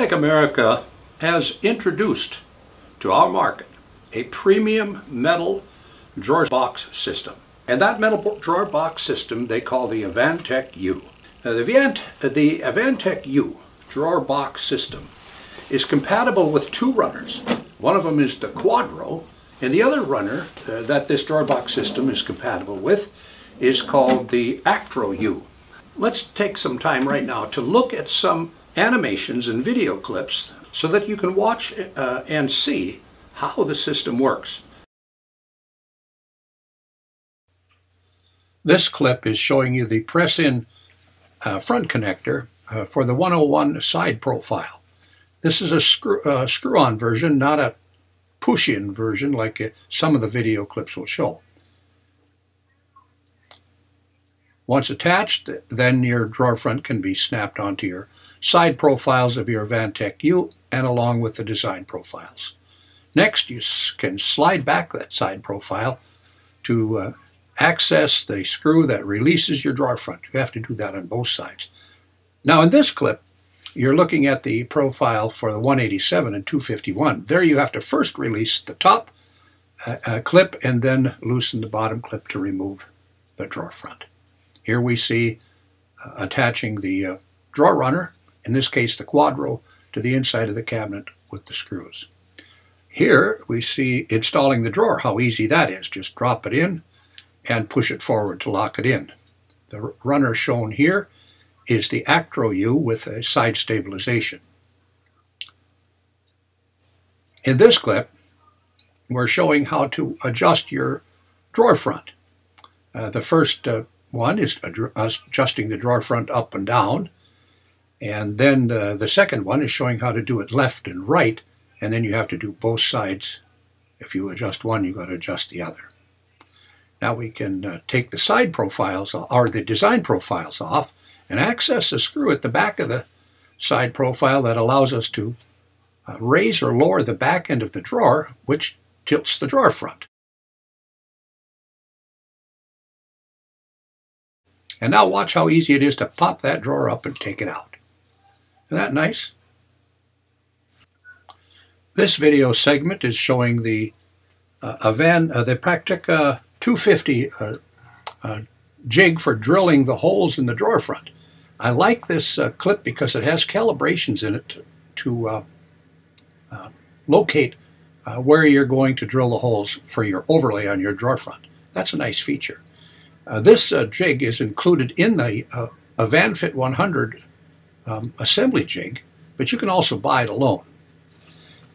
Hettich America has introduced to our market a premium metal drawer box system. And that metal drawer box system they call the AvanTech U. Now, the AvanTech U drawer box system is compatible with two runners. One of them is the Quadro, and the other runner that this drawer box system is compatible with is called the Actro U. Let's take some time right now to look at some animations and video clips so that you can watch and see how the system works. This clip is showing you the Pressin Front connector for the 101 side profile. This is a screw-on version, not a push-in version like some of the video clips will show. Once attached, then your drawer front can be snapped onto your side profiles of your AvanTech U and along with the design profiles. Next, you can slide back that side profile to access the screw that releases your drawer front. You have to do that on both sides. Now in this clip, you're looking at the profile for the 187 and 251. There you have to first release the top clip and then loosen the bottom clip to remove the drawer front. Here we see attaching the drawer runner, in this case the Quadro, to the inside of the cabinet with the screws. Here we see installing the drawer, how easy that is. Just drop it in and push it forward to lock it in. The runner shown here is the Actro U with a side stabilization. In this clip, we're showing how to adjust your drawer front. The first one is adjusting the drawer front up and down, and then the second one is showing how to do it left and right, and then you have to do both sides. If you adjust one, you've got to adjust the other. Now we can take the side profiles or the design profiles off and access a screw at the back of the side profile that allows us to raise or lower the back end of the drawer, which tilts the drawer front. And now watch how easy it is to pop that drawer up and take it out. Isn't that nice? This video segment is showing the Praktica 250 jig for drilling the holes in the drawer front. I like this clip because it has calibrations in it to locate where you're going to drill the holes for your overlay on your drawer front. That's a nice feature. This jig is included in the AvanFit 100 assembly jig, but you can also buy it alone.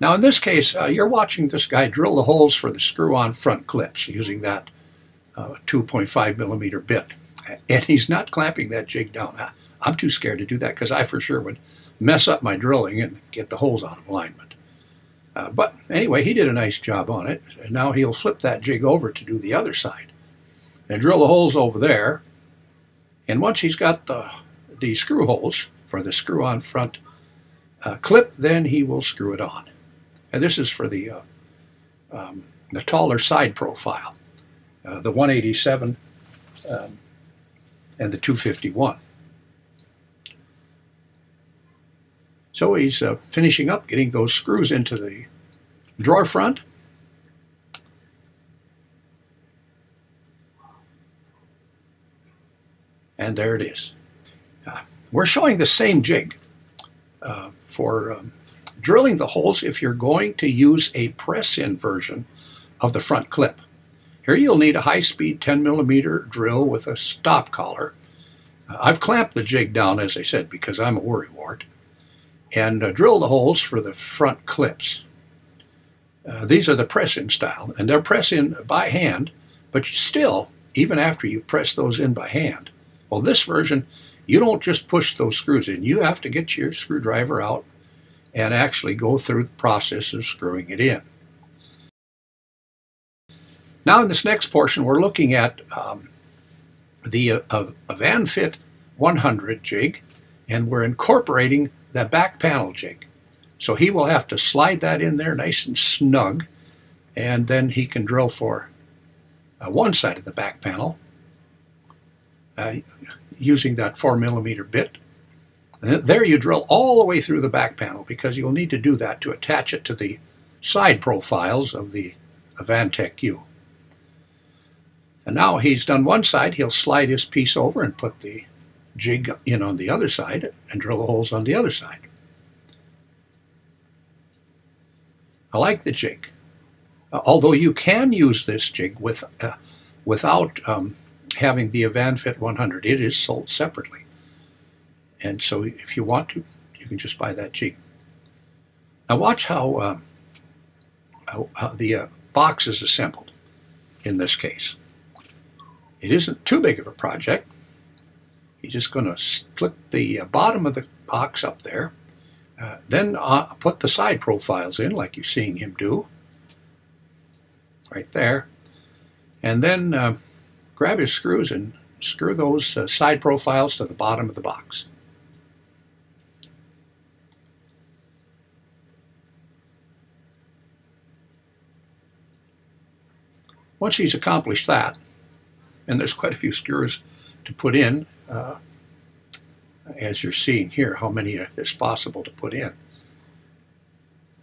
Now in this case, you're watching this guy drill the holes for the screw-on front clips using that 2.5 millimeter bit. And he's not clamping that jig down. I'm too scared to do that because I for sure would mess up my drilling and get the holes out of alignment. But anyway, he did a nice job on it. And now he'll flip that jig over to do the other side and drill the holes over there. And once he's got the screw holes for the screw-on front clip, then he will screw it on. And this is for the taller side profile, the 187 and the 251. So he's finishing up getting those screws into the drawer front. And there it is. We're showing the same jig for drilling the holes if you're going to use a press-in version of the front clip. Here you'll need a high-speed 10 millimeter drill with a stop collar. I've clamped the jig down, as I said, because I'm a worrywart, and drill the holes for the front clips. These are the press-in style, and they're press-in by hand, but still, even after you press those in by hand, well, this version, you don't just push those screws in. You have to get your screwdriver out and actually go through the process of screwing it in. Now in this next portion, we're looking at the AvanFit 100 jig, and we're incorporating the back panel jig. So he will have to slide that in there nice and snug, and then he can drill for one side of the back panel using that 4 millimeter bit. There you drill all the way through the back panel, because you'll need to do that to attach it to the side profiles of the AvanTech U. And now he's done one side, he'll slide his piece over and put the jig in on the other side and drill the holes on the other side. I like the jig. Although you can use this jig without having the AvanFit 100. It is sold separately. And so if you want to, you can just buy that jig. Now watch how the box is assembled in this case. It isn't too big of a project. You're just going to split the bottom of the box up there, then put the side profiles in like you're seeing him do, right there, and then grab his screws and screw those side profiles to the bottom of the box. Once he's accomplished that, and there's quite a few screws to put in, as you're seeing here, how many is possible to put in.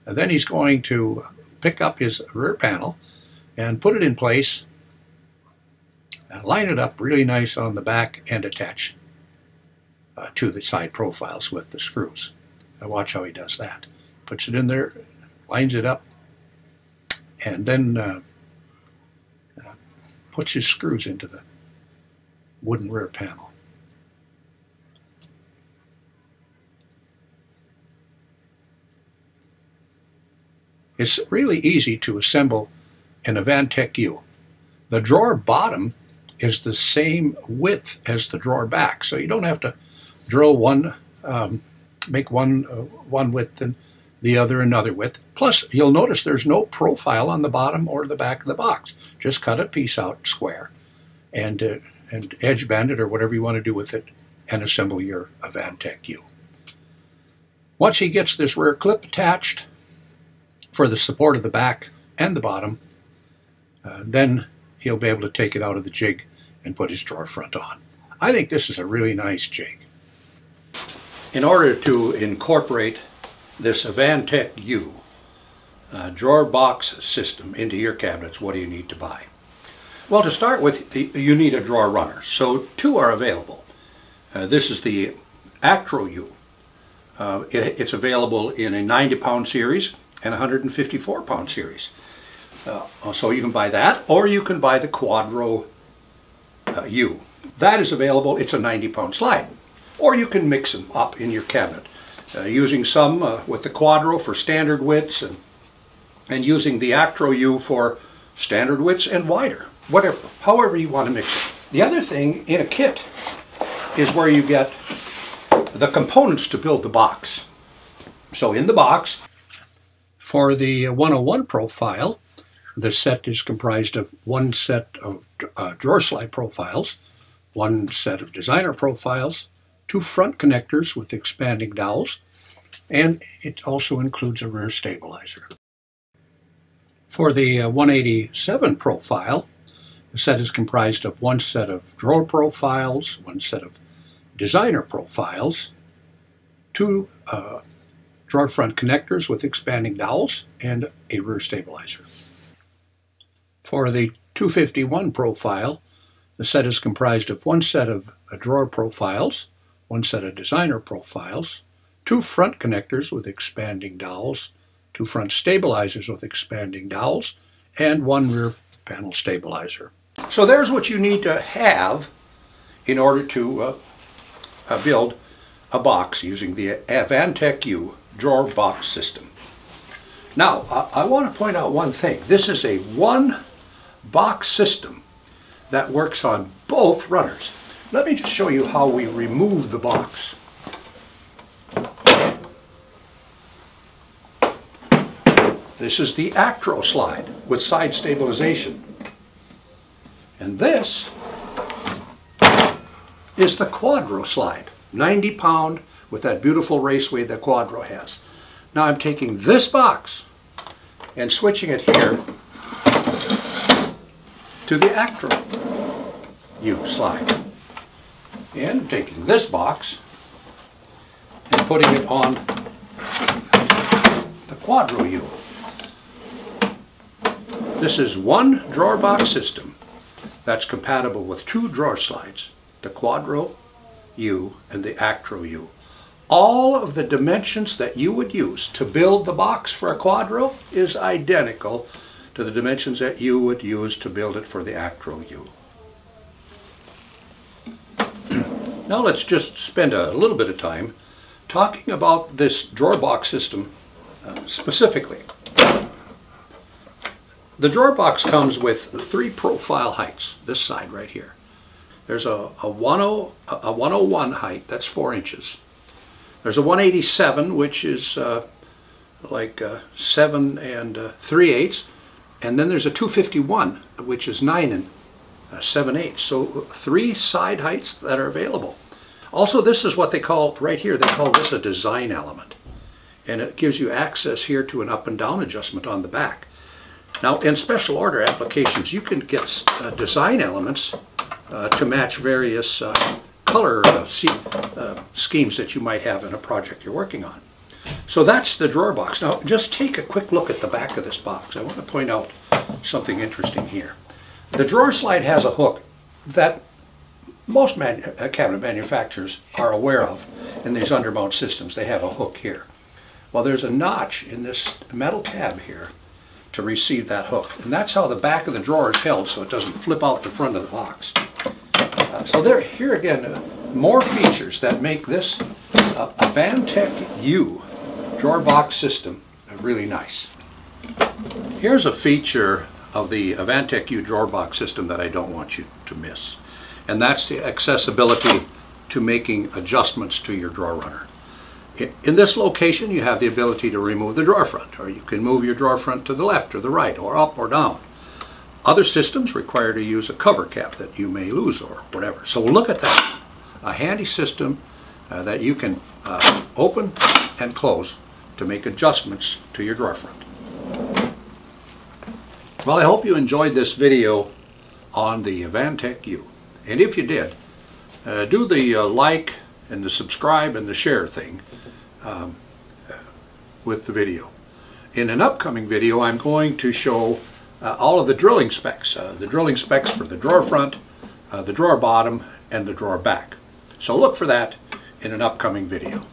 And then he's going to pick up his rear panel and put it in place, and line it up really nice on the back and attach to the side profiles with the screws. Now watch how he does that. Puts it in there, lines it up, and then puts his screws into the wooden rear panel. It's really easy to assemble an AvanTech U. The drawer bottom is the same width as the drawer back, so you don't have to drill one, make one width and the other another width. Plus, you'll notice there's no profile on the bottom or the back of the box. Just cut a piece out square and edge band it or whatever you want to do with it and assemble your AvanTech U. Once he gets this rear clip attached for the support of the back and the bottom, then he'll be able to take it out of the jig and put his drawer front on. I think this is a really nice jig. In order to incorporate this AvanTech U drawer box system into your cabinets, what do you need to buy? Well, to start with, you need a drawer runner. So two are available. This is the Actro U. It's available in a 90-pound series and a 154-pound series. So you can buy that, or you can buy the Quadro U. That is available. It's a 90-pound slide. Or you can mix them up in your cabinet, using some with the Quadro for standard widths and using the Actro U for standard widths and wider. Whatever, however you want to mix it. The other thing in a kit is where you get the components to build the box. So in the box, for the 101 profile, the set is comprised of one set of drawer slide profiles, one set of designer profiles, two front connectors with expanding dowels, and it also includes a rear stabilizer. For the 187 profile, the set is comprised of one set of drawer profiles, one set of designer profiles, two drawer front connectors with expanding dowels, and a rear stabilizer. For the 251 profile, the set is comprised of one set of drawer profiles, one set of designer profiles, two front connectors with expanding dowels, two front stabilizers with expanding dowels, and one rear panel stabilizer. So there's what you need to have in order to build a box using the AvanTech U drawer box system. Now, I want to point out one thing. This is a one box system that works on both runners. Let me just show you how we remove the box. This is the Actro slide with side stabilization. And this is the Quadro slide, 90-pound with that beautiful raceway that Quadro has. Now I'm taking this box and switching it here to the Actro U slide. And taking this box putting it on the Quadro U. This is one drawer box system that's compatible with 2 drawer slides, the Quadro U and the Actro U. All of the dimensions that you would use to build the box for a Quadro is identical to the dimensions that you would use to build it for the Actro U. Now let's just spend a little bit of time talking about this drawer box system specifically. The drawer box comes with 3 profile heights, this side right here. There's a 101 height, that's 4 inches. There's a 187, which is like 7 3/8, and then there's a 251, which is 9 7/8. So 3 side heights that are available. Also, this is what they call, right here, they call this a design element. And it gives you access here to an up and down adjustment on the back. Now, in special order applications, you can get design elements to match various color schemes that you might have in a project you're working on. So that's the drawer box. Now, just take a quick look at the back of this box. I want to point out something interesting here. The drawer slide has a hook that most cabinet manufacturers are aware of in these undermount systems. They have a hook here. Well, there's a notch in this metal tab here to receive that hook. And that's how the back of the drawer is held so it doesn't flip out the front of the box. So here again, more features that make this AvanTech U drawer box system really nice. Here's a feature of the AvanTech U drawer box system that I don't want you to miss. And that's the accessibility to making adjustments to your drawer runner. In this location, you have the ability to remove the drawer front, or you can move your drawer front to the left or the right, or up or down. Other systems require to use a cover cap that you may lose or whatever. So look at that. A handy system that you can open and close to make adjustments to your drawer front. Well, I hope you enjoyed this video on the AvanTech U. And if you did, do the like and the subscribe and the share thing with the video. In an upcoming video, I'm going to show all of the drilling specs for the drawer front, the drawer bottom, and the drawer back. So look for that in an upcoming video.